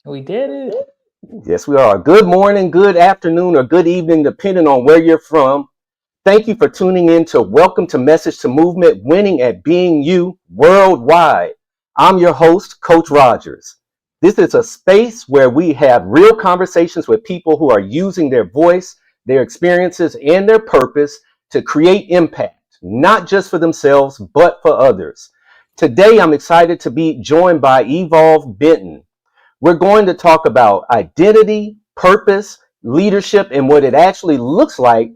We did it. Yes, we are. Good morning, good afternoon, or good evening, depending on where you're from. Thank you for tuning in to Welcome to Message to Movement Winning at Being You Worldwide. I'm your host, Coach Rogers. This is a space where we have real conversations with people who are using their voice, their experiences, and their purpose to create impact, not just for themselves, but for others. Today, I'm excited to be joined by Evolve Benton. We're going to talk about identity, purpose, leadership, and what it actually looks like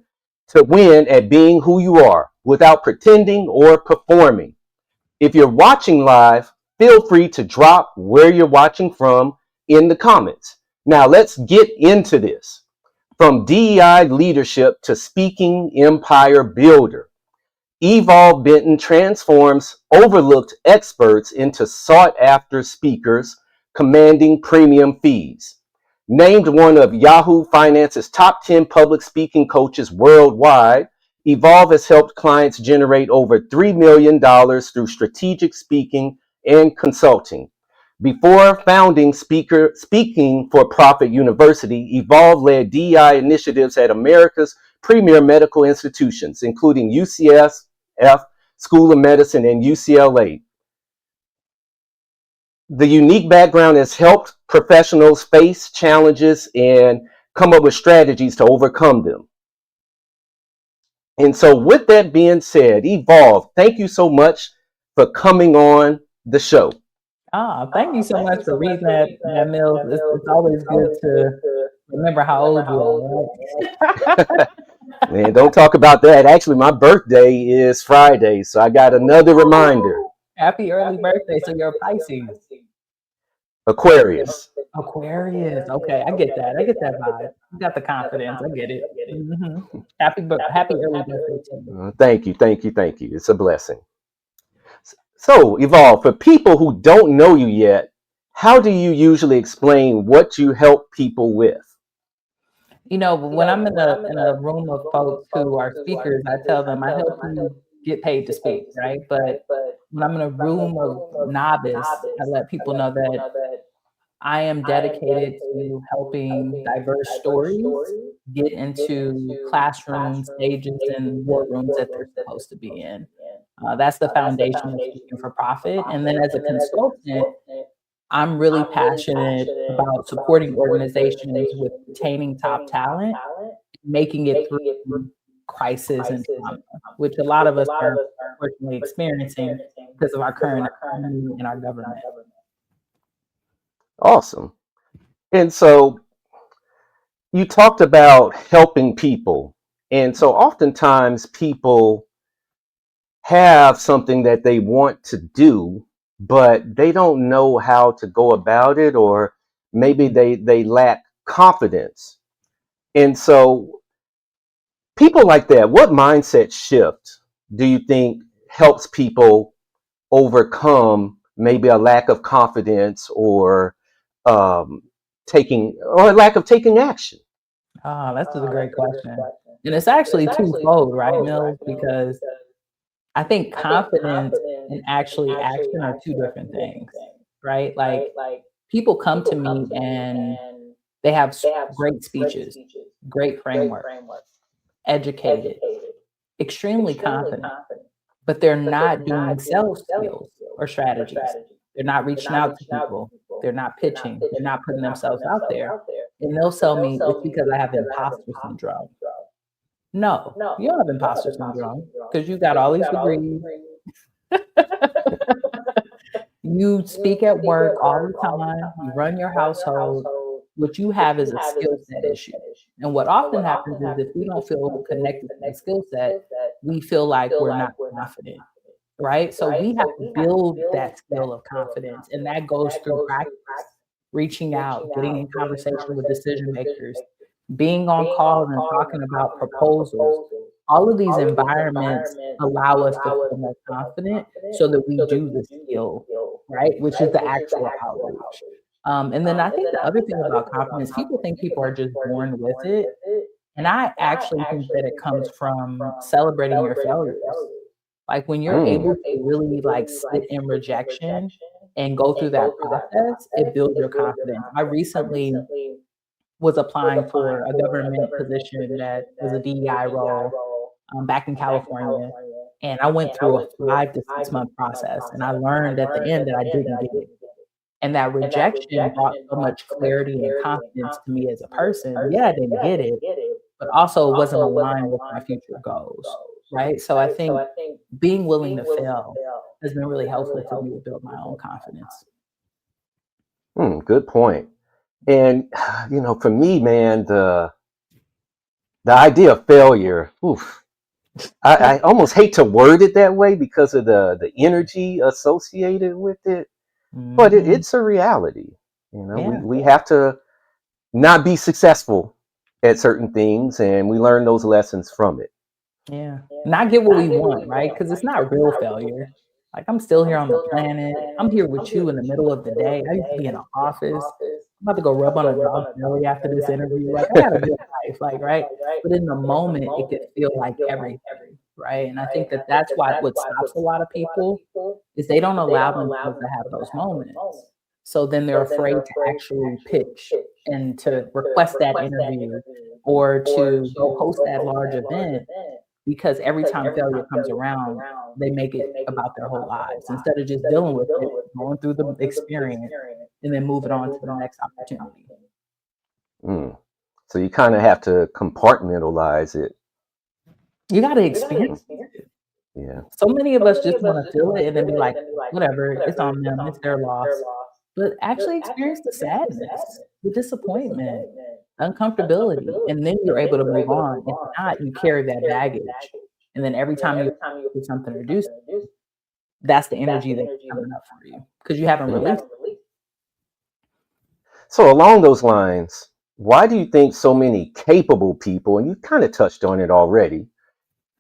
to win at being who you are without pretending or performing. If you're watching live, feel free to drop where you're watching from in the comments. Now, let's get into this. From DEI leadership to speaking empire builder, Evolve Benton transforms overlooked experts into sought after speakers, commanding premium fees. Named one of Yahoo Finance's top 10 public speaking coaches worldwide, Evolve has helped clients generate over $3 million through strategic speaking and consulting. Before founding Speaking for Profit University, Evolve led DEI initiatives at America's premier medical institutions, including UCSF, School of Medicine, and UCLA. The unique background has helped professionals face challenges and come up with strategies to overcome them. And so, with that being said, Evolve, thank you so much for coming on the show. Thank you so much for reading that Mills. It's always good to remember how old you are, right? Man, don't talk about that. Actually, my birthday is Friday, so I got another reminder. Happy early birthday. So you're a Pisces. Aquarius. Aquarius. Okay, I get that. I get that vibe. You got the confidence. I get it. Happy early birthday to you. Thank you, thank you, thank you. It's a blessing. So, Evolve, for people who don't know you yet, how do you usually explain what you help people with? When I'm in a room of folks who are speakers, I tell them I help you get paid to speak, right? But when I'm in a room of novice, I let people know that I am dedicated to helping diverse stories get into classrooms, stages, and boardrooms that they're supposed to be in. That's the foundation of speaking for profit. And then as a consultant, I'm really passionate about supporting organizations with retaining top talent, making it through crisis and trauma, which a lot of us are unfortunately experiencing because of our current economy and our government. Awesome. And so, you talked about helping people. And so, oftentimes, people have something that they want to do, but they don't know how to go about it, or maybe they lack confidence. And so, people like that, what mindset shift do you think helps people overcome maybe a lack of confidence or um, taking or a lack of taking action? That's a great question. And it's actually twofold, right, Mills? Because I think confidence and actually action are two different things, right? Like people come to me and they have great speeches, great framework, educated, extremely confident, but they're not doing sales skills or strategies. They're not reaching out to people. They're not pitching. They're not putting themselves out there. And they'll tell me it's because I have imposter syndrome. No, you don't have imposter syndrome because you got all these degrees. You speak at work all the time. You run your household. What you have is a skill set issue. And what often happens is if we don't feel connected to the skill set, we feel like we're not confident, right? So we have to build that skill of confidence. And that goes through practice, reaching out, getting in conversation with decision makers, being on calls and talking about proposals. All of these environments allow us to feel more confident so that we do the skill, right? Which is the actual outreach. And then I think the other thing about confidence, people think people are just born with it. And I actually think that it comes from celebrating your failures. Like when you're able to really like sit in rejection and go through that process, it builds your confidence. I recently was applying for a government position that was a DEI role, back in California, and I went through a 5 to 6 month process, and I learned at the end that I didn't get it. And that rejection brought so much clarity and confidence to me as a person. Yeah, I didn't get it, but also it wasn't aligned with my future goals, right? So I think being willing to fail has been really helpful for me to build my own confidence. Good point. And for me, man, the idea of failure, oof, I almost hate to word it that way because of the energy associated with it, but Mhm. it's a reality. We Yeah, we have to not be successful at certain things, and we learn those lessons from it. yeah. Not get what we want, right? Because it's not real failure. Like, I'm still here on the planet. I'm here with you in the middle of the day. I used to be in an office. I'm about to go rub on a dog's belly after this interview. Like, I got a good life, like, right? But in the moment, it could feel like everything, right? And I think that that's why what stops a lot of people is they don't allow themselves to have those moments. So then they're afraid to actually pitch and to request that interview or to go host that large event because every time failure comes around, they make it about their whole lives instead of just dealing with it, going through the experience, and then moving on to the next opportunity. Mm. So you kind of have to compartmentalize it. You got to experience it. Yeah. So many of us just want to feel it and then be like, whatever, it's on them, it's their loss. But actually experience the sadness, the disappointment, uncomfortability, and then you're able to move on. If not, you carry that baggage. And then every time you do something to do, that's the energy that's coming up for you because you haven't Mm. released. So along those lines, why do you think so many capable people, and you kind of touched on it already,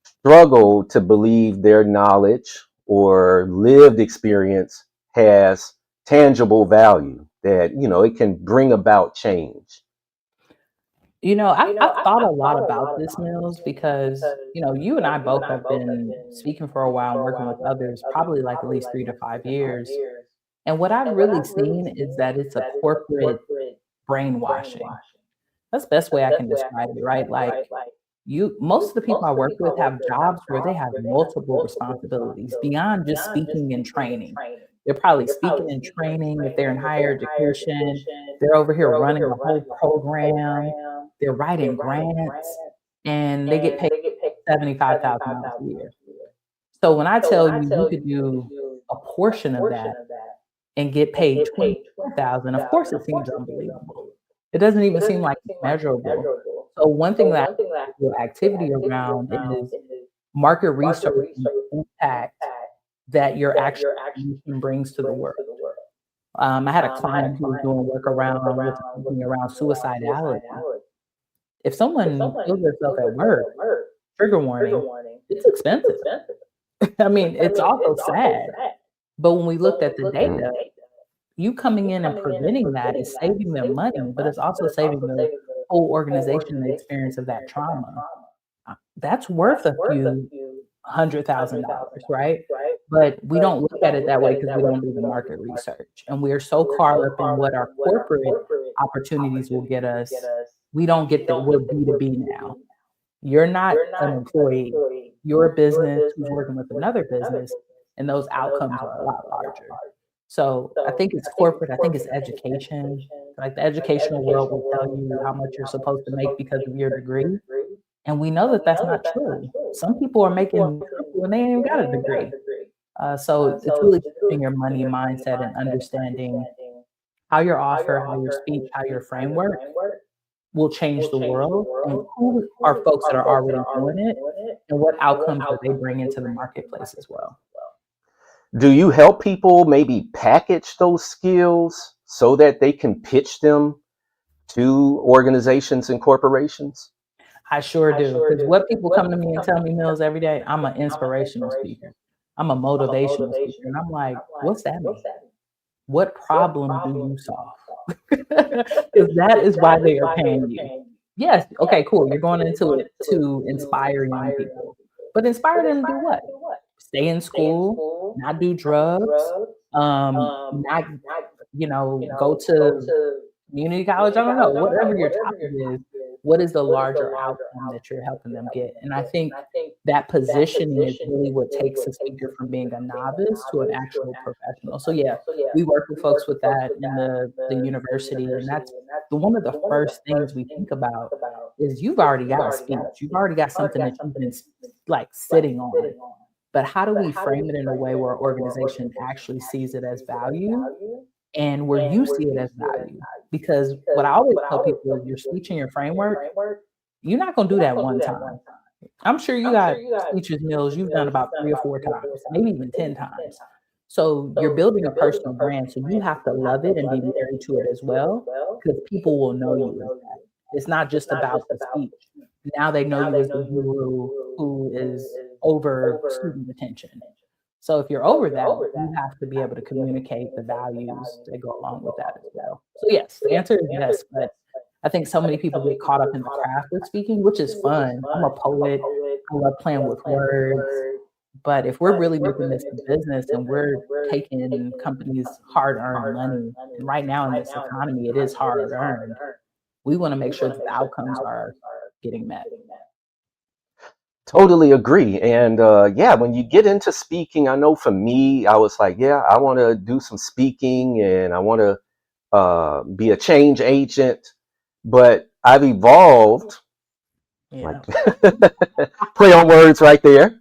struggle to believe their knowledge or lived experience has tangible value that it can bring about change? I've thought a lot about this, Mills, because, you and I both have been speaking for a while and working with others, probably like at least 3 to 5 years. And what I've really seen is that it's a corporate brainwashing. That's the best way I can describe it, right? Like, most of the people I work with have jobs where they have multiple responsibilities beyond just speaking and training. They're probably speaking and training if they're in higher education. They're over here running a whole program. They're writing grants, and they get paid $75,000 a year. So when I tell you you could do a portion of that and get paid 24,000, of course it seems unbelievable. It doesn't even seem like it's measurable. So one thing that I do activity around is market research and the impact that your actual solution brings to the world. I had a client who was doing work around with a company around suicidality. If someone kills themselves at work, trigger warning, it's expensive. I mean, it's also sad. But when we looked at the Mm. data, you coming in and preventing that is saving them money, but it's also saving the whole organization the experience of that trauma. That's worth a few $100,000, right? But we don't look at it that way because we don't do the market research, and we are so caught up in what our corporate opportunities will get us. We don't get that we're B2B now. You're not an employee. You're a business who's working with another business, and those outcomes are a lot larger. So I think it's corporate. I think it's education. Like the educational world will tell you how much you're supposed to make because of your degree. And we know that that's not true. Some people are making triple and they ain't even got a degree. So it's really shifting your money mindset and understanding how your offer, how your speech, how your framework will change the world and who are folks that are already doing it and what outcomes are they bringing to the marketplace as well. Do you help people maybe package those skills so that they can pitch them to organizations and corporations? I sure do. Because what people come to me and tell me, Mills, every day, I'm an inspirational speaker. I'm a motivational speaker. And I'm like, what's that mean? What problem do you solve? Because that is why they are paying you. Yes, okay, cool. You're going into it to inspire young people. But inspire them to do what? Stay in school, not do drugs, Not, go to community college, I don't know, whatever your topic is, what is the larger outcome that you're helping them get? And I think that positioning is really what takes a speaker from being a novice to an actual professional. So yeah, we work with folks with that in the university, and that's one of the first things we think about is you've already got a speech, you've already got something that you've been like sitting on, but how do we frame it in a way where our organization actually sees it as value and where you see it as value? Because what I always tell people is your speech and your framework, you're not going to do that one time. I'm sure you got speeches, Mills, you've done about 3 or 4 times, maybe even 10 times. So you're building a personal brand. So you have to love it and be married to it as well, because people will know you as that. It's not just about the speech. Now they know you as the guru who is over student attention. So if you're over that, you have to be able to communicate the values that go along with that as well. So yes, the answer is yes, but I think so many people get caught up in the craft of speaking, which is fun. I'm a poet. I love playing with words. But if we're really making this a business and we're taking companies' hard-earned money, and right now in this economy, it is hard-earned, we want to make sure that the outcomes are getting met. Totally agree. And yeah, when you get into speaking, I know for me, I was like, yeah, I want to do some speaking and I want to be a change agent. But I've evolved, like Yeah. play on words right there.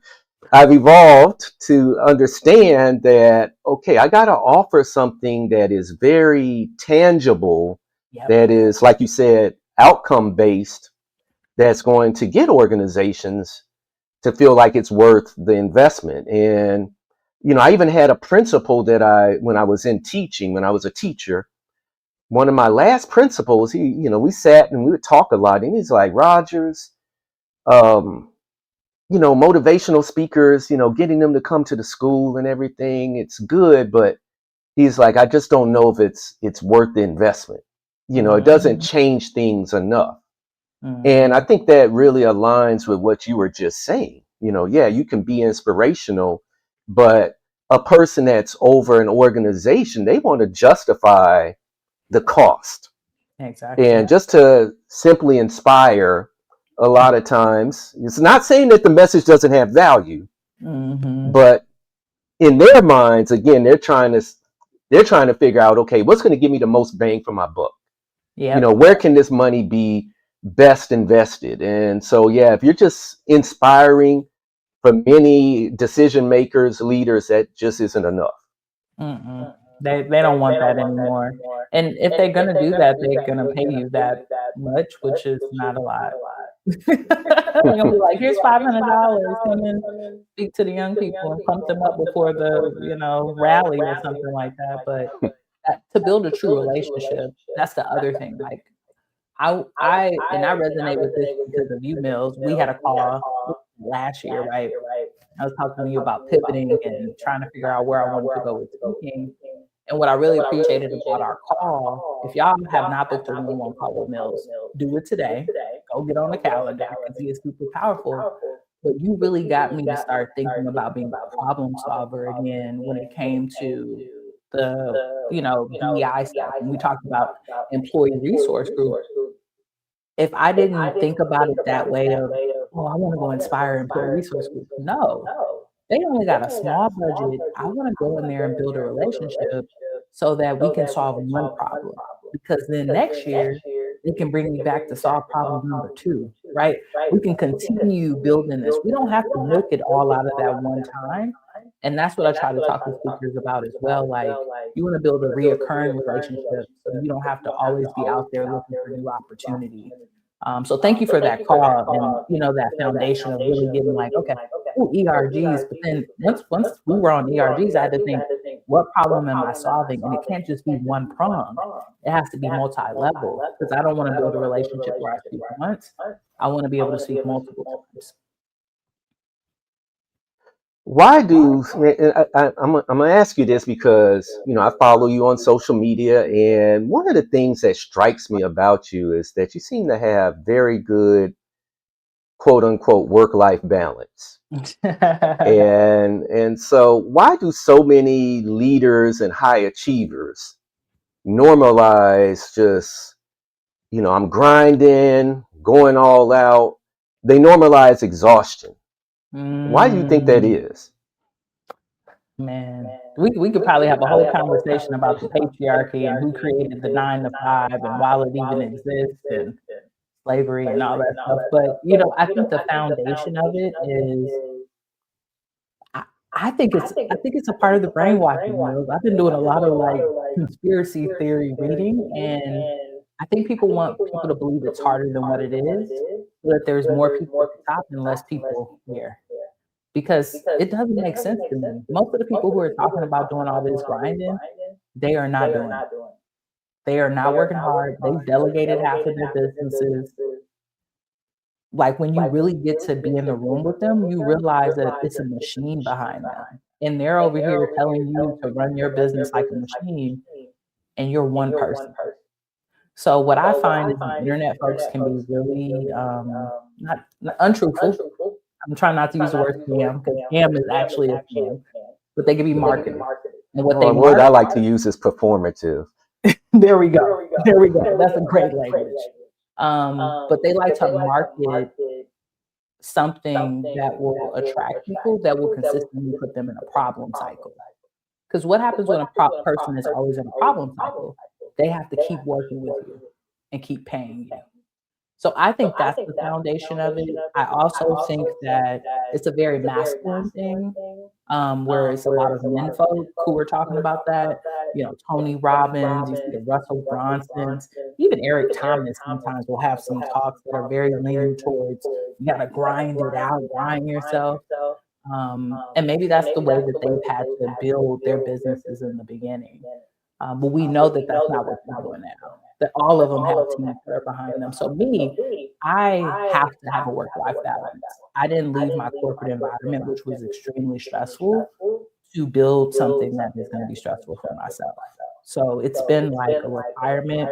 I've evolved to understand that, okay, I got to offer something that is very tangible, Yep. that is, like you said, outcome based, that's going to get organizations to feel like it's worth the investment. And, I even had a principal that when I was in teaching, when I was a teacher, one of my last principals, we sat and we would talk a lot. And he's like, Rogers, um, motivational speakers, getting them to come to the school and everything, it's good, but he's like, I just don't know if it's worth the investment. It doesn't Mhm. change things enough. And I Mhm. think that really aligns with what you were just saying. Yeah, you can be inspirational, but a person that's over an organization, they want to justify the cost. Exactly. And just to simply inspire, a lot of times, it's not saying that the message doesn't have value, Mhm. but in their minds, again, they're trying to figure out, okay, what's going to give me the most bang for my buck? Yep. Where can this money be best invested? And so, yeah, if you're just inspiring for many decision makers, leaders, that just isn't enough. Mm-mm. They don't want that anymore. And if they're gonna do that, they're gonna pay you that much, which is not a lot. They're gonna be like, "Here's $500. Come and speak to the young people and pump them up before the, rally or something like that." But to build a true relationship, that's the other thing. Like I resonate with this because of you, Mills. We had a call last year, right? I was talking to you about pivoting and trying to figure out where I wanted to go with speaking. And what I really appreciated about our call, if y'all have not booked a one-on-one call with Mills, do it today. Go get on the calendar because he is super powerful. But you really got me to start thinking about being a problem solver again when it came to the, DEI stuff. And we talked about employee resource group. If I didn't think about it that way of, oh, I want to go inspire employee resource group. No, they only got a small budget. I want to go in there and build a relationship so that we can solve one problem. Because then next year, they can bring me back to solve problem number two, right? We can continue building this. We don't have to milk it all out of that one time. And that's what I try to talk to speakers about as well. Like, you want to build a reoccurring relationship so you don't have to always be out there looking for new opportunity. So thank you for that call and that foundation of really getting like, okay, ooh, ERGs. But then once we were on ERGs, I had to think, what problem am I solving? And it can't just be one prong. It has to be multi-level because I don't want to build a relationship where I speak once. I want to be able to speak multiple times. Why do I'm gonna ask you this because I follow you on social media, and one of the things that strikes me about you is that you seem to have very good quote unquote work life balance. And so why do so many leaders and high achievers normalize just, I'm grinding, going all out? They normalize exhaustion. Why do you think that Mm, is? man, we could probably have a whole conversation about the patriarchy and who created the 9 to 5 and while it even exists and slavery and all that stuff. But I think the foundation of it is I, I think it's a part of the brainwashing. I've been doing a lot of like conspiracy theory reading, and I think people want people to believe it's harder than what it is, so that there's more people at the top and less people here. Because it doesn't make sense to me. Most of the people who are talking about doing all this grinding, they are not doing it. They are not working hard. They've delegated half of their businesses. Like, when you really get to be in the room with them, you realize that it's a machine behind them. And they're over here telling you to run your business like a machine, and you're one person. So what I find is the internet folks can be really not untruthful. I'm trying not to use the word scam because scam is actually a scam, but they can be marketed. And what Or they a word I market, like to use is performative. there we go. There we go. That's a great language. But they like to market something that will attract people that will consistently put them in a problem cycle. Because what happens when a person is always in a problem cycle? They have to keep working with you and keep paying you. So I think that's the foundation of it. I also think that it's a very masculine thing, where it's a lot of men folk who are talking about that. Tony Robbins, you see the Russell Bronsons, even Eric Thomas sometimes will have some talks that are very leaning towards you got to grind it out, grind yourself. And maybe that's the way that they've had to build their businesses in the beginning. But we know that that's not what they're doing now. That all of them have teams that are behind them. So me, I have to have a work-life balance. I didn't leave my corporate environment, which was extremely stressful, to build something that is going to be stressful for myself. So it's been like a requirement.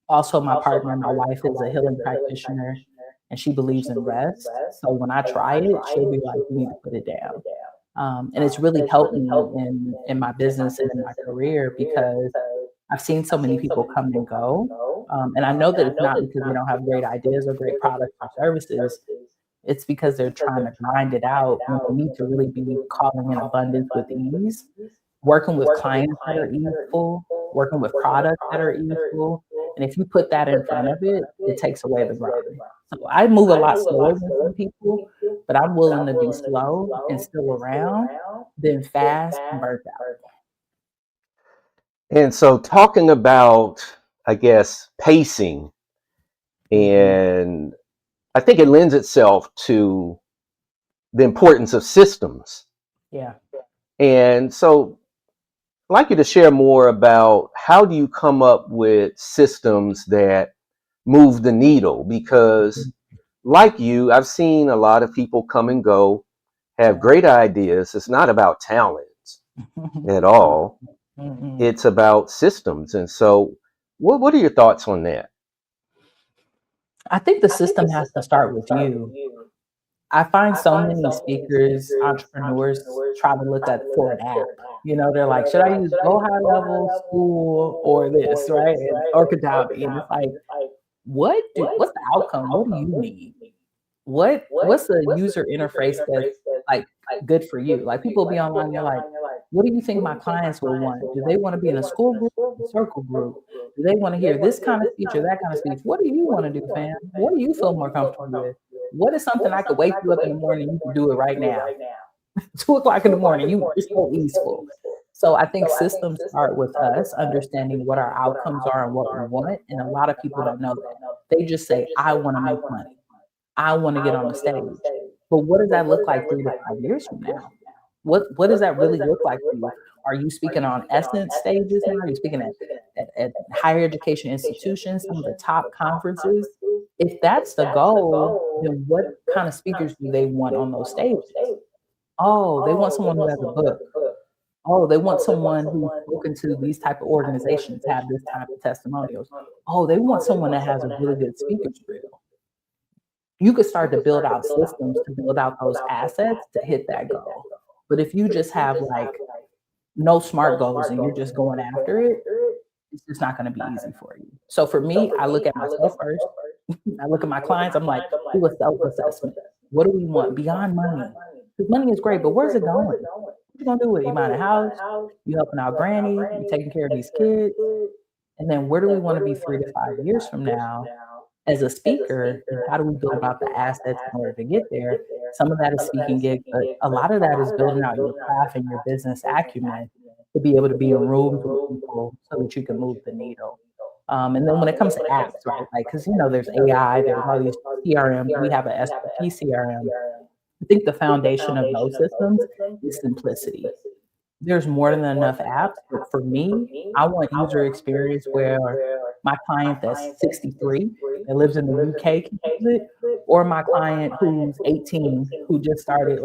Also, my partner, my wife, is a healing practitioner, and she believes in rest. So when I try it, she'll be like, "You need to put it down." And it's really helped me in my business and in my career because I've seen so many people come and go. And I know that it's not because they don't have great ideas or great products or services. It's because they're trying to grind it out when they need to really be calling in abundance with ease, working with clients that are easeful, working with products that are easeful. And if you put that in front of it, it takes away the grind. So I move a lot slower than some people, but I'm willing to be slow and still around than fast and burnt out. And so talking about, I guess, pacing, Mhm. and I think it lends itself to the importance of systems. Yeah. And so I'd like you to share more about how do you come up with systems that move the needle? Because like you, I've seen a lot of people come and go, have Yeah. great ideas. It's not about talent at Mm, all. mm-mm. It's about systems. And so what are your thoughts on that? I think the system has to start with you. I find so many speakers, entrepreneurs try to look at for an app. They're like, should I use Go High Level, School, or this, right? Or Kajabi? And it's like, what's the outcome? What do you need? What's the user interface that's like good for you? Like, people will be online, they're like, what do you think my clients will want? Do they want to be in a school group, a circle group? Do they want to hear this kind of speech or that kind of speech? What do you want to do, fam? What do you feel more comfortable with? What is something I could wake you up in the morning, you can do it right now? 2 o'clock in the morning, it's so easeful. So I think systems start with us understanding what our outcomes are and what we want. And a lot of people don't know that. They just say, I want to make money. I want to get on the stage. But what does that look like 3 to 5 years from now? What does that really look like for you? Are you speaking on Essence stages now? Are you speaking at higher education institutions, some of the top conferences? If that's the goal, then what kind of speakers do they want on those stages? Oh, they want someone who has a book. Oh, they want someone who's spoken to these type of organizations, have this type of testimonials. Oh, they want someone that has a really good speaker's reel. you could start to build out systems to build out those assets to hit that goal. But if you just have like no SMART goals and you're just going after it, it's just not going to be easy for you. So for me, I look at myself first. I look at my clients. I'm like, do a self assessment. What do we want beyond money? Because money is great, but where's it going? What you gonna do with it? You buying a house? You helping out granny? You taking care of these kids? And then where do we want to be 3 to 5 years from now as a speaker? And how do we build out the assets in order to get there? Some of that is speaking gigs, but a lot of that is building out your craft and your business acumen to be able to be in rooms with people so that you can move the needle. And then when it comes to apps, right? Like, because there's AI, there's all these CRMs. We have a SAP CRM. I think the foundation of those systems is simplicity. There's more than enough apps, but for me, I want user experience where my client that's 63 that lives in the UK can use it, or my client who's 18 who just started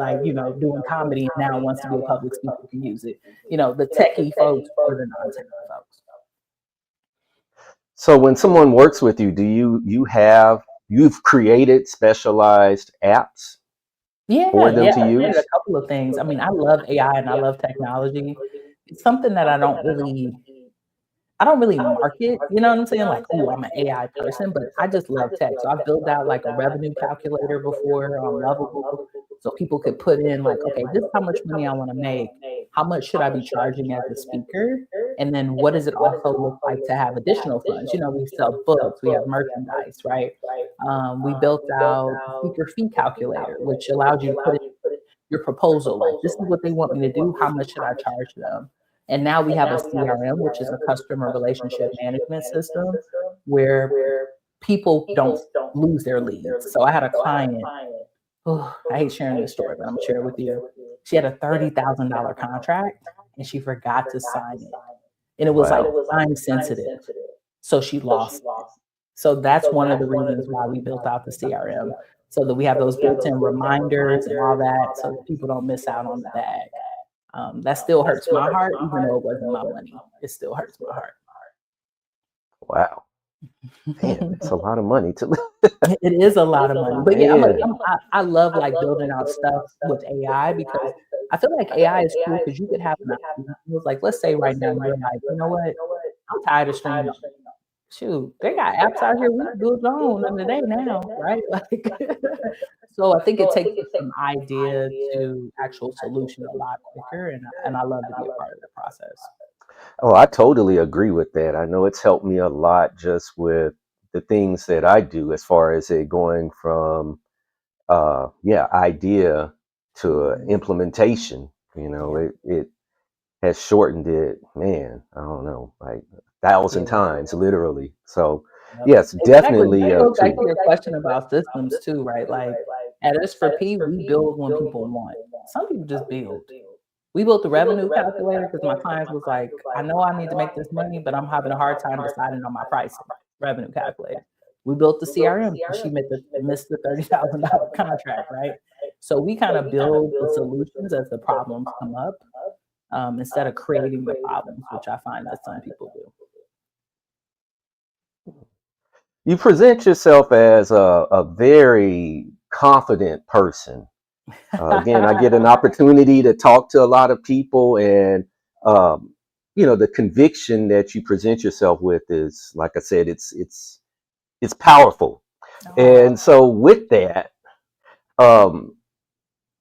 doing comedy and now wants to be a public speaker can use it. The techie folks or the non-techie folks. So when someone works with you, do you've created specialized apps for Yeah, them yeah, to I did a use? couple of things. I mean, I love AI and I love technology. It's something that I don't really market, you know what I'm saying? Like, "Ooh, I'm an AI person," but I just love tech. So I've built out like a revenue calculator before on Lovable, so people could put in like, "Okay, this is how much money I wanna make. How much should I be charging as a speaker? And then what does it also look like to have additional funds?" We sell books, we have merchandise, right? We built out the speaker fee calculator, which allowed you to put your proposal, like, "This is what they want me to do, how much should I charge them?" And now we have a CRM, which is a customer relationship management system, where people don't lose their leads. So I had a client, oh, I hate sharing this story, but I'm gonna share it with you. She had a $30,000 contract, and she forgot to sign it, and it was, like, Wow. time sensitive, so she lost it. So that's one of the reasons why we built out the CRM, so that we have those built-in reminders and all that, so that people don't miss out on the bag. That still hurts my heart, even though it wasn't my money. It still hurts my heart. Wow. Man, it's a lot of money to It is a lot of money, but yeah, yeah. I love like building out stuff with AI because I feel like AI is cool because you could have an idea. It was like, let's say right now you're like, you know what? I'm tired of streaming. Shoot, they got apps out here. We can build our own in the day now, right? Like, so I think it takes us from idea to actual solution a lot quicker, and I love to be a part of the process. Oh, I totally agree with that. I know it's helped me a lot just with the things that I do as far as it going from yeah, idea to Mhm. implementation. Yeah, It has shortened it, man, I don't know, like 1,000 yeah. times literally. So Yep. yes, Exactly. definitely That a goes back to tool. your question about systems too, right? Like at S4P, we build when people want. Some people just build. We built the revenue calculator because my clients was like, I know I need to make this money, but I'm having a hard time deciding on my pricing. Revenue calculator. We built the CRM because she missed the $30,000 contract, right? So we kind of build the solutions as the problems come up, instead of creating the problems, which I find that some people do. You present yourself as a very confident person. Again, I get an opportunity to talk to a lot of people, and um, the conviction that you present yourself with is, like I said, it's powerful. Aw. And so, with that, um,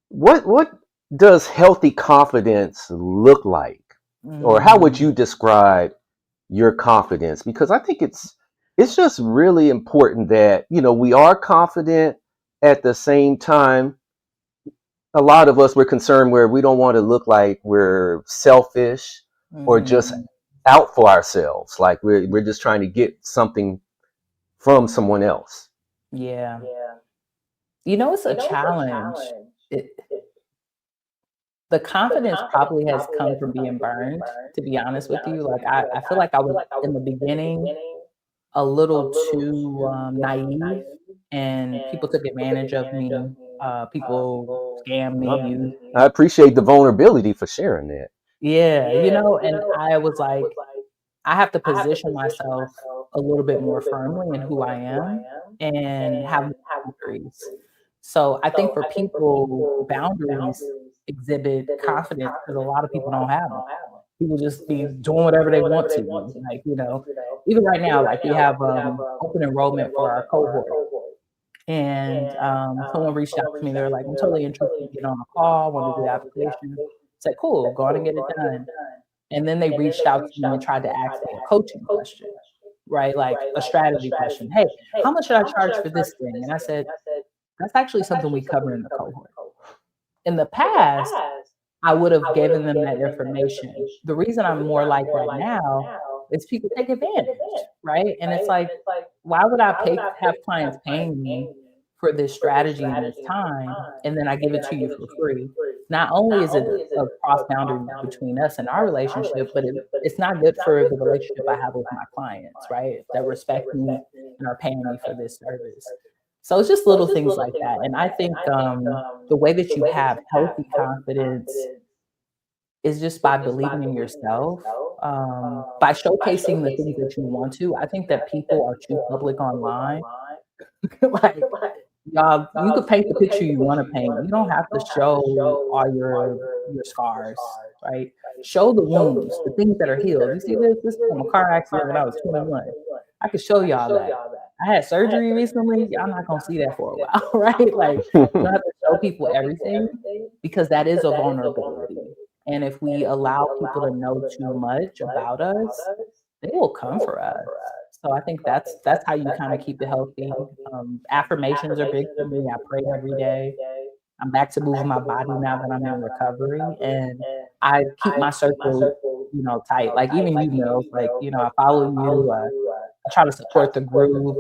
what does healthy confidence look like, or how would Mm, you describe your confidence? Because I think it's just really important that we are confident. At the same time, a lot of us, we're concerned where we don't want to look like we're selfish or just mhm. out for ourselves, like we're just trying to get something from someone else. Yeah. It's a challenge. It The confidence probably has come from being burned, to be honest with you. Like, I feel like I was, in the beginning, a little too, naive, and people took advantage of me. People scammed me, Well, used I me. appreciate the vulnerability for sharing that. Yeah, and I was like, I have to position myself. a little bit more firmly in who I am and have more boundaries. So I think for people, boundaries exhibit confidence because a lot of people don't have them. People just be doing whatever they want to do. Like, even right now, like we have open enrollment for our cohort. And someone reached out to me. They were like, I'm totally interested in getting on a call, want to do the application. I said, cool, go on and get it done. And then they reached out to me and tried to ask me a coaching question, right? Like a strategy question. Hey, how much should I charge for this thing? And I said, that's actually something we cover in the cohort. In the past, I would have given them that information. The reason I'm more like that now is people take advantage, right? And it's like, why would I have clients paying me for this strategy and this time, and then I give it to you for free? Not only is it a cross boundary between us and our relationship, but it's not good for the relationship I have with my clients, right? That respect me and are paying me for this service. So it's just little things like that. And I think the way that you have healthy confidence is just by believing in yourself, by showcasing the things that you want to. I think that people are too public online. Like, y'all, you could paint the picture you want to paint. You don't have to show all your scars, right? Show the wounds, the things that are healed. You see this from a car accident when I was 21. I could show y'all that. I had surgery recently. Y'all not gonna see that for a while, right? Like, you don't have to show people everything because that is a vulnerability. And if we allow people to know too much about us, they will come for us. So I think that's how you kind of keep it healthy. Affirmations are big for me. I pray every day. I'm back to moving my body now that I'm in recovery, and I keep my circle, tight. Like even you know, like I follow you. I try to support the group,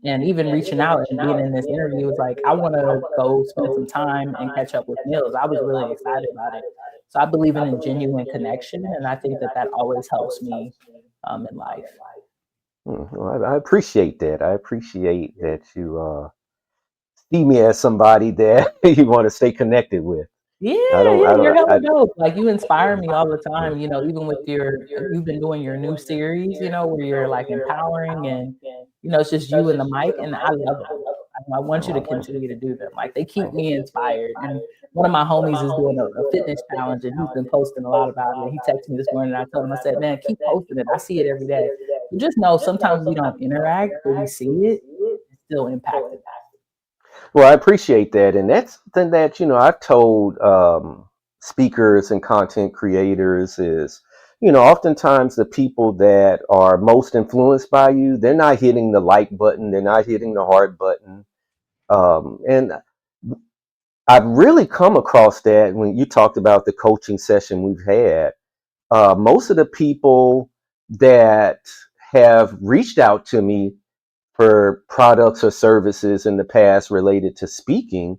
and even reaching out and being in this interview was like I want to go spend some time and catch up with Mills. I was really excited about it. So I believe in a genuine connection, and I think that always helps me in life. Well, I appreciate that. I appreciate that you see me as somebody that you want to stay connected with. Yeah, I don't. yeah, I you're don't. hella I, dope. Like you inspire me all the time, even with you've been doing your new series, where you're like empowering and it's just you and the mic and I love them. I want you to continue to do them. Like they keep me inspired. And one of my homies is doing a fitness challenge and he's been posting a lot about it. He texted me this morning and I told him, I said, man, keep posting it. I see it every day. You just know sometimes we don't interact, but we see it, it's still impacting. well, I appreciate that, and that's something that I've told speakers and content creators is, oftentimes the people that are most influenced by you, they're not hitting the like button, they're not hitting the heart button, and I've really come across that when you talked about the coaching session we've had. Most of the people that have reached out to me for products or services in the past related to speaking,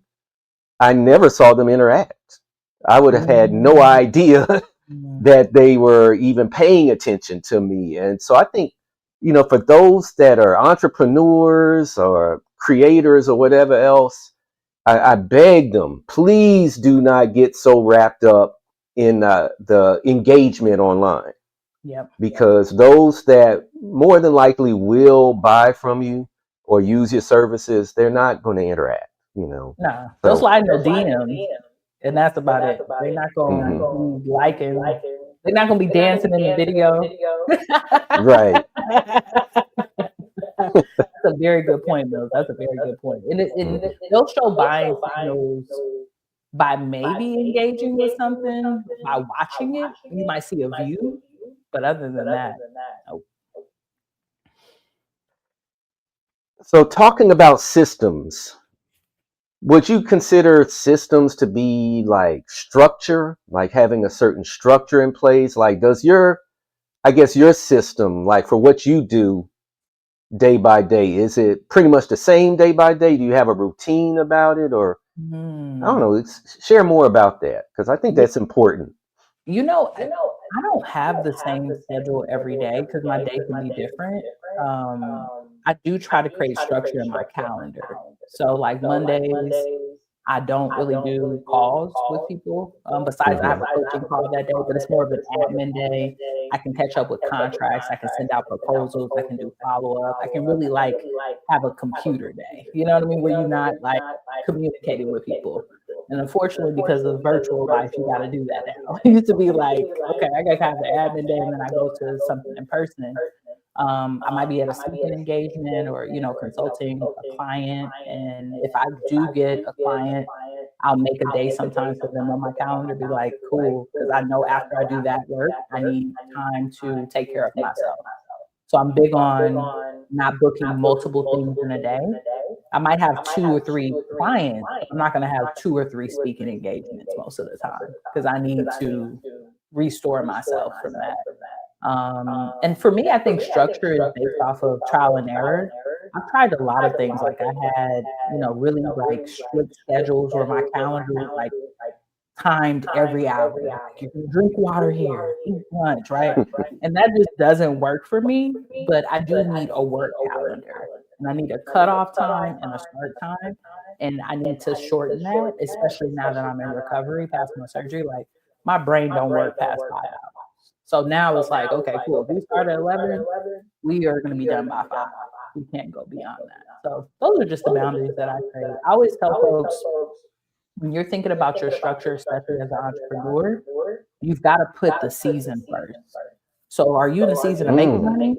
I never saw them interact. I would have had no Mm, idea mm, that they were even paying attention to me. And so I think, for those that are entrepreneurs or creators or whatever else, I beg them, please do not get so wrapped up in the engagement online, Yep. because those that more than likely will buy from you or use your services, they're not going to interact. Nah, they'll So, slide in the DMs, and that's about it. They're not gonna mhm. be liking. They're not gonna be dancing in the video. Right. That's a very good point, Mills. That's a very good point. And Mhm. they'll show buying signals by maybe engaging with something, by watching it. You might see a view, but other than that, no. So, talking about systems, would you consider systems to be like structure, like having a certain structure in place? Like, does I guess, your system, like for what you do day by day, is it pretty much the same day by day? Do you have a routine about it? Or, I don't Hmm. know, share more about that because I think that's important. I don't have the same schedule every day because my day can be different. I do try to create structure in my calendar. So, like Mondays, I don't really do calls with people. Besides, I have a coaching call that day, but it's more of an admin day. I can catch up with contracts, I can send out proposals, I can do follow-up, I can really, like, have a computer day, you know what I mean? Where you're not, like, communicating with people. And unfortunately, because of virtual life, you gotta do that now. It used to be like, "Okay, I gotta have the admin day, and then I go to something in person." I might be at a speaking engagement or, consulting a client. And if I do get a client, I'll make a day sometimes for them on my calendar, be like, cool, because I know after I do that work, I need time to take care of myself. So I'm big on not booking multiple things in a day. I might have 2 or 3 clients, but I'm not going to have 2 or 3 speaking engagements most of the time because I need to restore myself from that. And for me, I think structure is based off of trial and error. I've tried a lot of things. Like I had, really like strict schedules where my calendar was like timed every hour. Like you can drink water here, eat lunch, right? And that just doesn't work for me. But I do need a work calendar, and I need a cutoff time and a start time. And I need to shorten that, especially now that I'm in recovery past my surgery. Like my brain don't work past 5 hours. So now it's like, okay, cool. If we start at 11, we are going to be done by 5. We can't go beyond that. So those are just the boundaries that I create. I always tell folks, when you're thinking about your structure, especially as an entrepreneur, you've got to put the season first. So are you in the season of making Mm. money?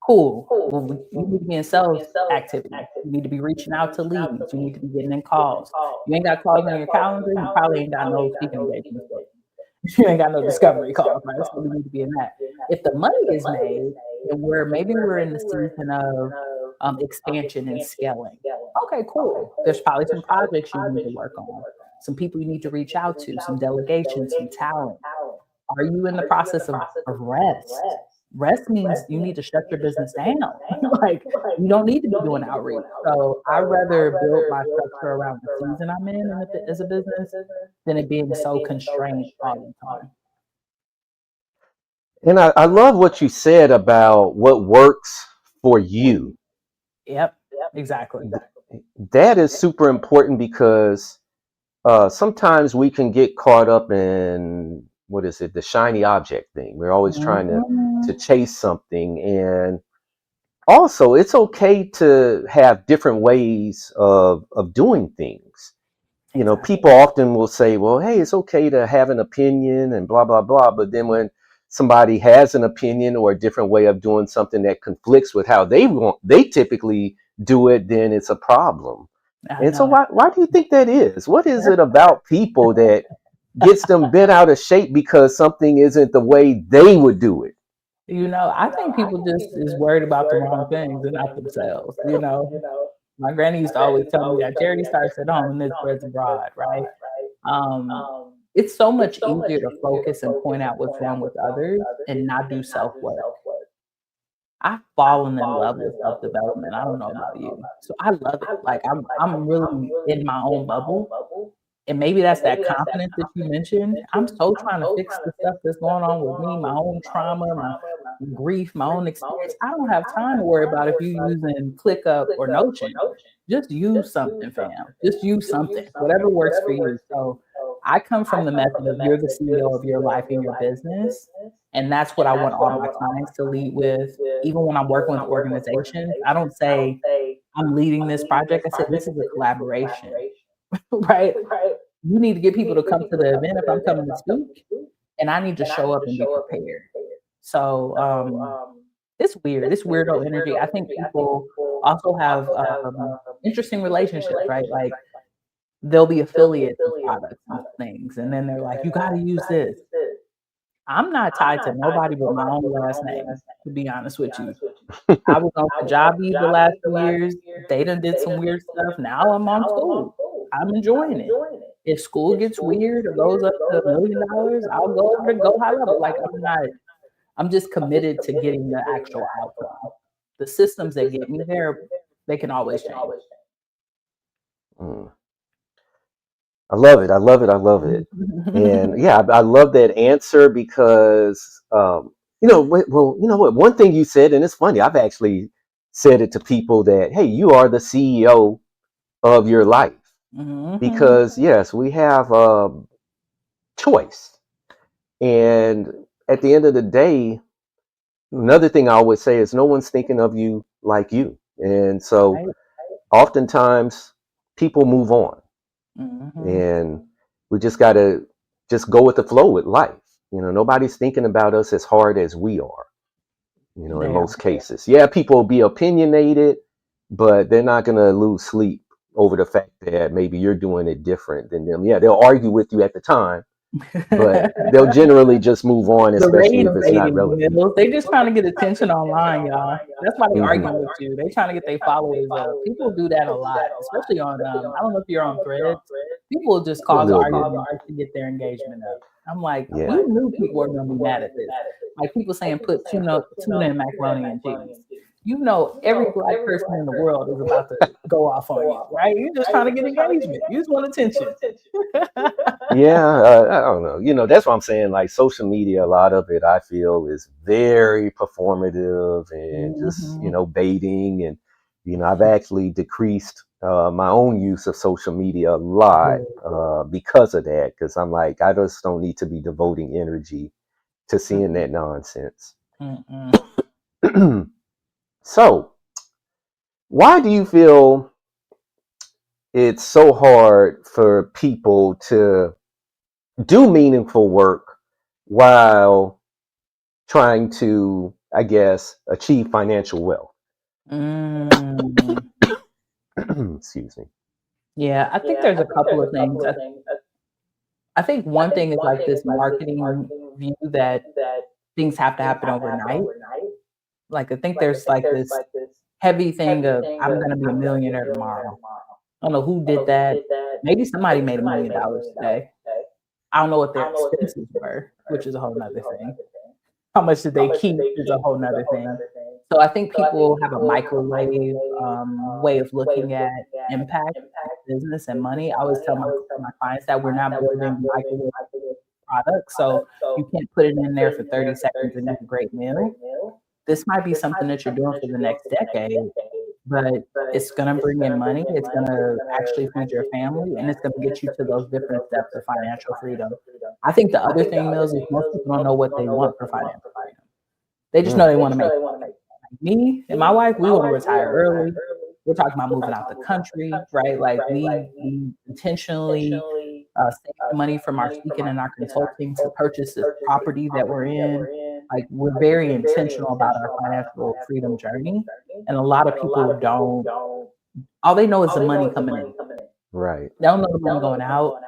Cool. Well, you need to be in sales activity. You need to be reaching out to leads. You need to be getting in calls. You ain't got calls on your calendar. You probably ain't got no speaking engagements booked. You ain't got no discovery calls, right? So we need to be in that. If the money is made, then we're in the season of expansion and scaling. Okay, cool. There's probably some projects you need to work on, some people you need to reach out to, some delegation, some talent. Are you in the process of rest? Rest means you need to shut your business down. Like you don't need to be doing outreach. So I rather build my structure around the season I'm in as a business than it being so constrained all the time. And I love what you said about what works for you. Yep, exactly. That is super important because sometimes we can get caught up in what is it, the shiny object thing. We're always trying to Mhm. chase something, and also it's okay to have different ways of doing things. Exactly. People often will say, well, hey, it's okay to have an opinion and blah blah blah, but then when somebody has an opinion or a different way of doing something that conflicts with how they typically do it, then it's a problem. I And so know. why do you think that is? What is it about people that gets them bent out of shape because something isn't the way they would do it? I think people just is worried about the wrong things and not themselves. My granny used to always tell me that charity starts at home and then spreads abroad, right? Um, it's so much easier to focus and point out what's wrong with others and not do self work. I've fallen in love with self development. I don't know about you, so I love it. Like I'm really in my own bubble, and maybe that's that confidence that you mentioned. I'm so trying to fix the stuff that's going on with me, my own trauma, my grief, my own experience. I don't have time to worry about if you're using ClickUp or Notion. Just use something, fam. Just use something, whatever works for you. So I come from the method of you're the CEO of your life and your business. And that's what I want all my clients to lead with. Even when I'm working with organizations, I don't say I'm leading this project. I said this is a collaboration, right? You need to get people to come to the event if I'm coming to speak, and I need to show up and be prepared. So it's weird. It's weirdo energy. I think people also have interesting relationships, right? Like they'll be affiliates of products and things, and then they're like, "You got to use this." I'm not tied to nobody but my own last name, to be honest with you. I was on Kajabi the last 2 years. They done did some weird stuff. Now I'm on school. I'm enjoying it. If school gets weird or goes up to $1,000,000, I'll go over to Go High Level. Like I'm just committed to getting the actual outcome. The systems that get me there, they can always change. Mm. I love it. I love it. I love it. And yeah, I love that answer because, well, you know what? One thing you said, and it's funny, I've actually said it to people that, hey, you are the CEO of your life. Mhm. Because, yes, we have choice. And at the end of the day, another thing I always say is no one's thinking of you like you. And so Right? oftentimes people move on, Mhm. and we just got to just go with the flow with life. Nobody's thinking about us as hard as we are, in They are. most cases. Yeah, people will be opinionated, but they're not going to lose sleep over the fact that maybe you're doing it different than them. Yeah, they'll argue with you at the time, but they'll generally just move on, The especially if rage it's not baiting, relevant. they just trying to get attention online, y'all. That's why they Hmm. arguing with you. They trying to get their followers up. People do that a lot, especially on I don't know if you're on Threads. People just A cause little bit. arguments just to get their engagement up. I'm like, Yeah. you knew people were gonna be mad at this. Like people saying put tuna and macaroni and cheese. You know every black person in the world is about to go off on you, right? You're just trying to get engagement. You just want attention. Yeah, I don't know. That's what I'm saying. Like social media, a lot of it I feel is very performative and just, Mhm. baiting. And, I've actually decreased my own use of social media a lot Good. because of that. Because I'm like, I just don't need to be devoting energy to seeing Mm-mm. that nonsense. Mm-mm. So, why do you feel it's so hard for people to do meaningful work while trying to, I guess, achieve financial wealth? Mm. Excuse me. Yeah, I think there's a couple of things. I think one thing is like this marketing view that things have to happen overnight. Like I think there's like this heavy thing of I'm gonna be a millionaire tomorrow. I don't know who did that. Maybe somebody made $1 million today. I don't know what their expenses were, which is a whole nother thing. How much did they keep is a whole nother thing. So I think people have a microwave way of looking at impact, business, and money. I always tell my clients that we're not building microwave products, so you can't put it in there for 30 seconds and eat a great meal. This might be something that you're doing for the next decade, but it's gonna bring in money, it's gonna actually feed your family, and it's gonna get you to those different steps of financial freedom. I think the other thing, Mills, is most people don't know what they want for financial freedom. They just know Mm. they wanna make me and my wife, we wanna retire early. We're talking about moving out the country, right? Like we intentionally saved money from our speaking and our consulting to purchase this property that we're in. Like we're very intentional about our financial freedom journey. And a lot of people don't, all they know is the money coming in. Right. They don't know the money going out.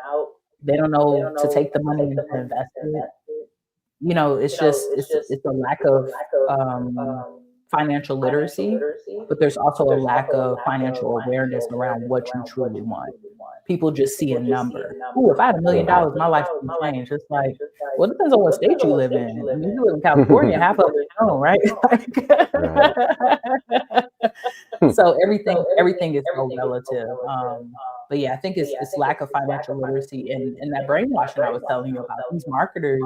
They don't know to take the money and to invest it. It's just it's a lack of um, financial literacy, but there's also a lack of financial awareness around what you truly want. People just see a number. Ooh, if I had $1 million, my life would be changed. It's like, well, it depends on what state you live in. I mean, if you live in California, Mhm. half of it's known, right? Right. So everything is so relative. But yeah, I think it's lack of financial literacy and that brainwashing I was telling you about. These marketers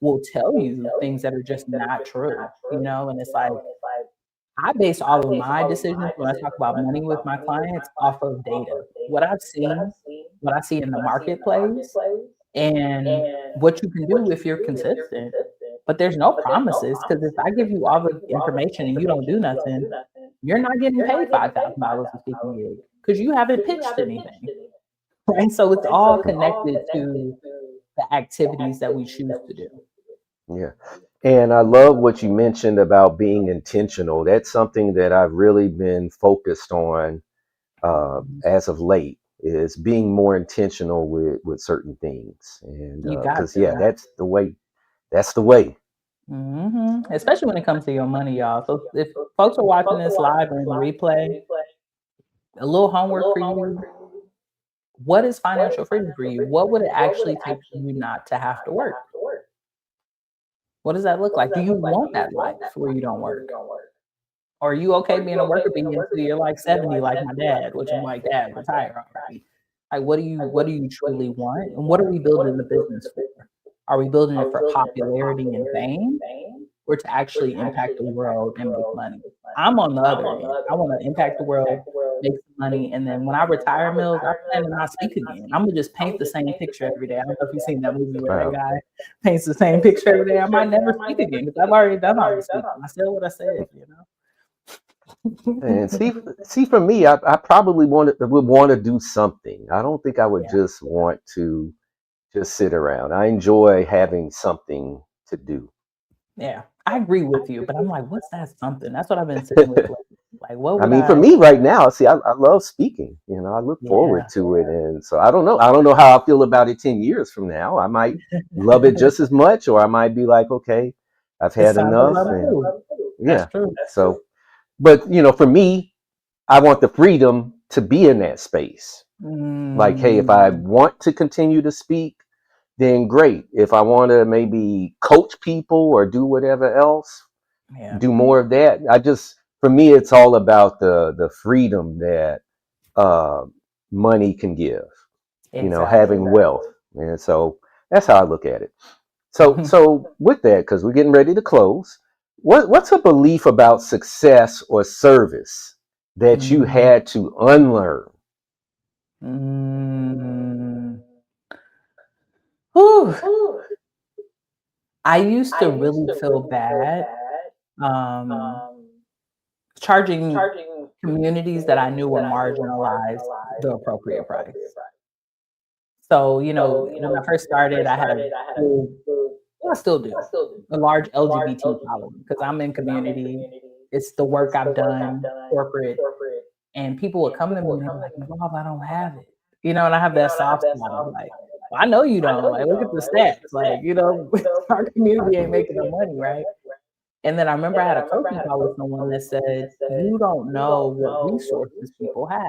will tell you things that are just not true, and it's like I base all of my decisions when I talk about money with my clients off of data. What I've seen, what I see in the marketplace, and what you can do if you're consistent. But there's no promises because if I give you all the information and you don't do nothing, you're not getting paid $5,000 a speaking gig because you haven't pitched anything. Right? So it's all connected to the activities that we choose to do. Yeah. And I love what you mentioned about being intentional. That's something that I've really been focused on as of late, is being more intentional with certain things. And You got because, yeah, to. that's the way. That's the way. Especially when it comes to your money, y'all. So if folks are watching this live or in the replay, a little homework for you. What is financial freedom for you? What would it actually take for you not to have to work? What does that look like? Do you want that life where you don't work? Or are you okay being a worker bee until you're like 70, like my dad, which I'm like, Dad, retire already. Like what do you truly want? And what are we building the business for? Are we building it for popularity and fame or to actually impact the world and make money? I'm on the other end. I want to impact the world make some money, and then when I retire, Mills, I plan to not speak again. I'm gonna just paint the same picture every day. I don't know if you've seen that movie where that Wow. guy paints the same picture every day. I might never speak again because I've already done all the speaking. I said what I said, you know? And see, for me, I probably would want to do something. I don't think I would Yeah, just want to just sit around. I enjoy having something to do. yeah. I agree with you, but I'm like, what's that something? That's what I've been sitting with lately. Like, what I would mean, for I? me right now, see, I love speaking. I look forward Yeah. to it, and so I don't know. I don't know how I feel about it 10 years from now. I might love it just as much, or I might be like, okay, I've It's had time to enough, love and too. That's yeah. true. So, but for me, I want the freedom to be in that space. Like, hey, if I Mm, want to continue to speak, then great. If I want to maybe coach people or do whatever else, yeah, do more of that. For me, it's all about the freedom that uh, money can give. exactly. Having wealth, and so that's how I look at it. So with that, because we're getting ready to close, what's a belief about success or service that you Mm, had to unlearn? mm. Whew. I used to really feel bad um, charging communities that I knew were marginalized the appropriate price. So, when I first started, I had a full, well, I still do, a large LGBT following because I'm in community. It's the work I've done, corporate, and people would come to me and they'd be like, "Rob, I don't have it." And I have that soft spot of like, "Well, I know you don't. Like, look at the stats. Like, our community ain't making no money, right?" And then I remember I had a coaching call with someone that said, "You don't know what resources people have."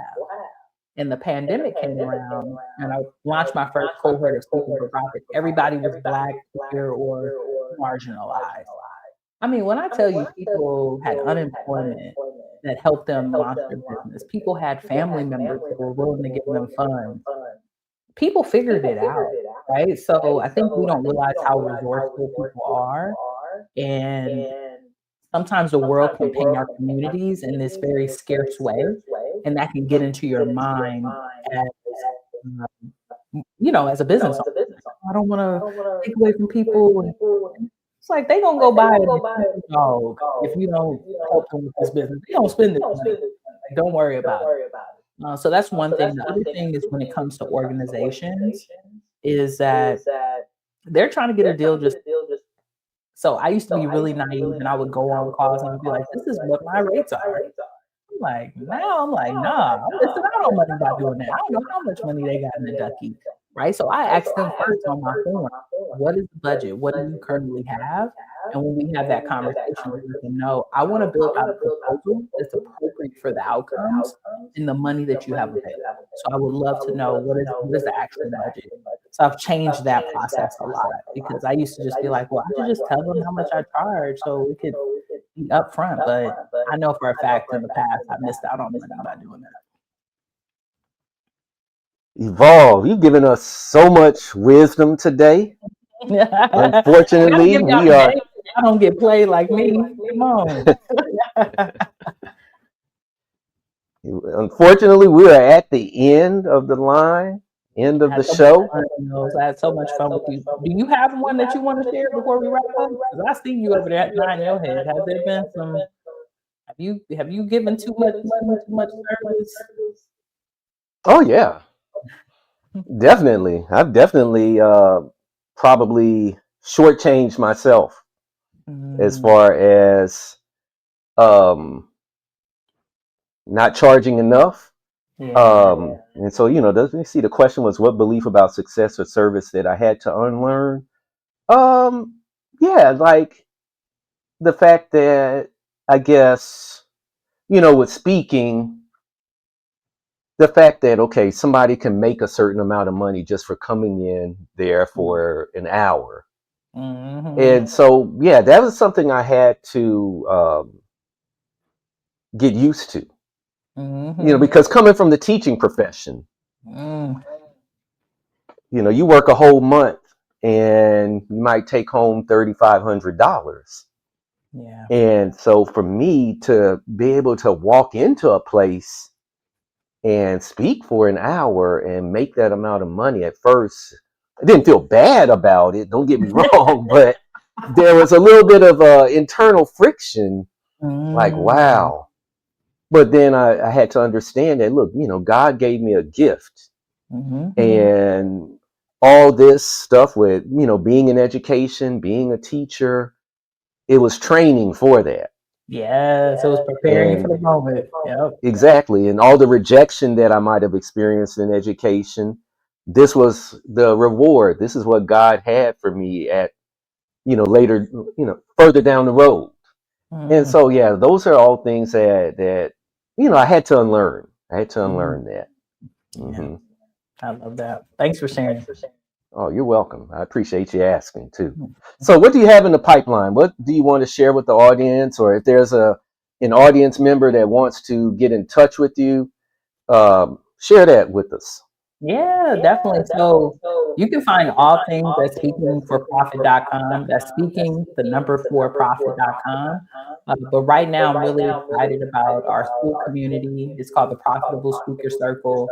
And the pandemic came around, and I launched my first cohort of Speaking for Profit. Everybody was Black, queer, or marginalized. I mean, when I tell you people had unemployment that helped them launch their business, people had family members that were willing to give them funds. People figured it out, right? So I think we don't realize how resourceful people are. And sometimes the world can paint our communities in this very scarce way, and that can get into your mind as, um, as a business owner. Like, "Oh, I don't wanna take away from people," and it's like they gonna go buy an expensive dog if you don't help them with this business. They don't spend this money. Like, don't worry about it. So that's one thing. The other thing is when it comes to organizations is that they're trying to get a deal just so I used to be really naive, and I would go on calls, and I'd be like, "This is what my rates are." I'm like, "Nah, I'm missing out on money by doing that. I don't know how much money they got in the ducky." Right? So I asked them first on my form, "What is the budget? What do you currently have?" And when we have that conversation, I let them know, "I wanna build out a proposal that's appropriate for the outcomes and the money that you have available. So I would love to know what is the actual budget." So I've changed that process a lot because I used to just be like, "Well, I should just tell them how much I charge so we could be upfront," but I know for a fact in the past I missed out on money by doing Evolve. You've given us so much wisdom today. that. I gotta Unfortunately, give y'all we the are game. I don't get played like me. Come on. unfortunately we are at the end of the line, end I of the had so much show. fun, I had so much fun with you. Do you have one that you want to share before we wrap up? Because I see you over there nodding your head. Has there been some? Have you given too much money, too much service? Oh yeah, definitely. I've definitely probably shortchanged myself as Mm, far as um, not charging enough. yeah. And so, let me see. The question was, what belief about success or service that I had to unlearn? Um, yeah, like the fact that I guess, with speaking, the fact that, okay, somebody can make a certain amount of money just for coming in there for an hour. Mm-hmm. And so, yeah, that was something I had to get used to, Mm-hmm. because coming from the teaching profession, Mm, you work a whole month and you might take home $3,500. yeah. And so for me to be able to walk into a place and speak for an hour and make that amount of money. At first, I didn't feel bad about it. Don't get me wrong, but there was a little bit of internal friction. Like, Mm. wow. But then I had to understand that, look, God gave me a gift, Mhm, mhm. and all this stuff with, being in education, being a teacher, it was training for that. Yes, it was preparing you for And the moment. Yep. exactly. And all the rejection that I might have experienced in education, this was the reward. This is what God had for me at, later, further down the road. And Mm, so, yeah, those are all things that, I had to unlearn. I had to mhm. unlearn that. Yeah, Hmm. I love that. Thanks for sharing. Oh, you're welcome. I appreciate you asking too. Mm. So, what do you have in the pipeline? What do you want to share with the audience, or if there's an audience member that wants to get in touch with you, share that with us. Yeah, definitely. So you can find all things at speakingforprofit.com. That's speaking, the number for profit.com. But right now, I'm really excited about our school community. It's called the Profitable Speaker Circle.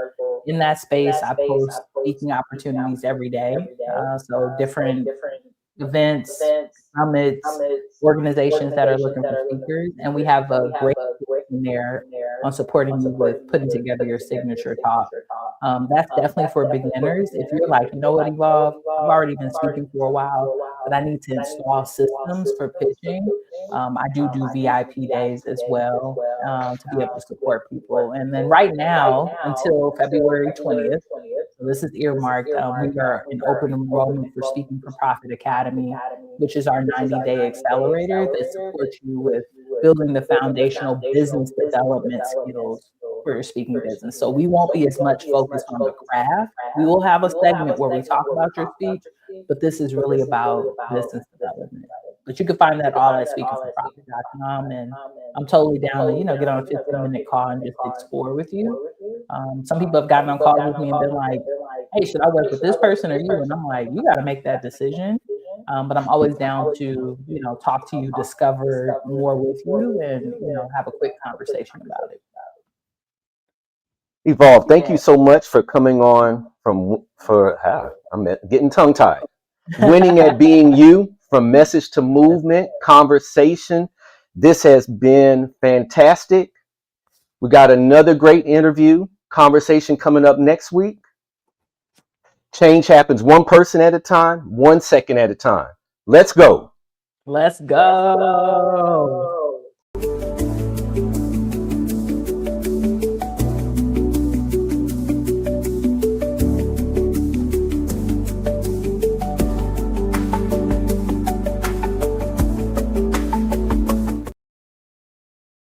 In that space, I post speaking opportunities every day. So different events, summits, organizations that are looking for speakers, and we have a great in there on supporting you with putting together your signature talk. That's definitely for beginners. If you're like, you know what, Evolve, I've already been speaking for a while, but I need to install systems for pitching. I do VIP days as well to be able to support people. And then right now, until February 20th, so this is earmarked. We are in open enrollment for Speaking for Profit Academy, which is our 90-day accelerator that supports you with building the foundational business development skills for your speaking business. So we won't be as much focused on the craft. We will have a segment where we talk about your speech, but this is really about business development. But you can find that all at speakingforprofit.com. And I'm totally down to, get on a 15-minute call and just explore with you. Some people have gotten on calls with me and been like, hey, should I work with this person or you? And I'm like, you got to make that decision. But I'm always down to, talk to you, discover more with you, and, have a quick conversation about it. Evolve, thank you so much for coming on I'm getting tongue tied. Winning at being you, from message to movement, conversation. This has been fantastic. We got another great interview, conversation coming up next week. Change happens one person at a time, 1 second at a time. Let's go. Let's go.